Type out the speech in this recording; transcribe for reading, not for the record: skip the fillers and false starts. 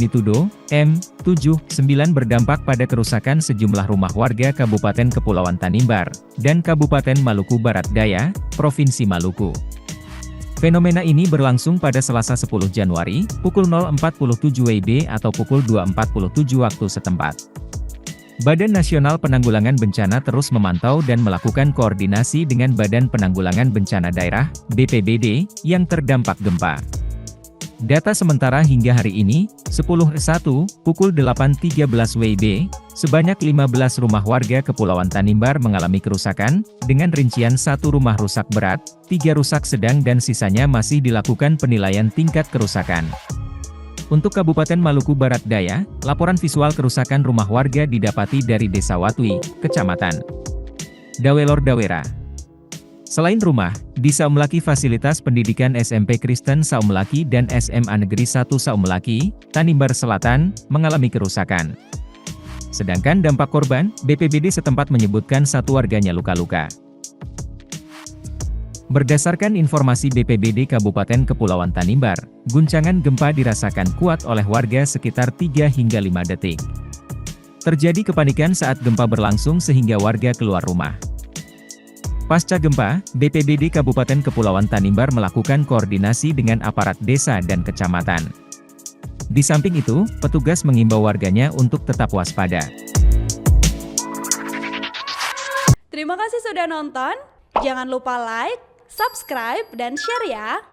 magnitudo M7,9 berdampak pada kerusakan sejumlah rumah warga Kabupaten Kepulauan Tanimbar dan Kabupaten Maluku Barat Daya, Provinsi Maluku. Fenomena ini berlangsung pada Selasa 10 Januari, pukul 0.47 WIB atau pukul 2.47 waktu setempat. Badan Nasional Penanggulangan Bencana terus memantau dan melakukan koordinasi dengan Badan Penanggulangan Bencana Daerah, BPBD, yang terdampak gempa. Data sementara hingga hari ini, 10.01, pukul 8.13 WIB, sebanyak 15 rumah warga Kepulauan Tanimbar mengalami kerusakan, dengan rincian 1 rumah rusak berat, 3 rusak sedang dan sisanya masih dilakukan penilaian tingkat kerusakan. Untuk Kabupaten Maluku Barat Daya, laporan visual kerusakan rumah warga didapati dari Desa Watwi, Kecamatan Dawelor Dawera. Selain rumah, di Saumlaki fasilitas pendidikan SMP Kristen Saumlaki dan SMA Negeri 1 Saumlaki, Tanimbar Selatan, mengalami kerusakan. Sedangkan dampak korban, BPBD setempat menyebutkan 1 warganya luka-luka. Berdasarkan informasi BPBD Kabupaten Kepulauan Tanimbar, guncangan gempa dirasakan kuat oleh warga sekitar 3 hingga 5 detik. Terjadi kepanikan saat gempa berlangsung sehingga warga keluar rumah. Pasca gempa, BPBD Kabupaten Kepulauan Tanimbar melakukan koordinasi dengan aparat desa dan kecamatan. Di samping itu, petugas mengimbau warganya untuk tetap waspada. Terima kasih sudah nonton, jangan lupa like, subscribe, dan share ya!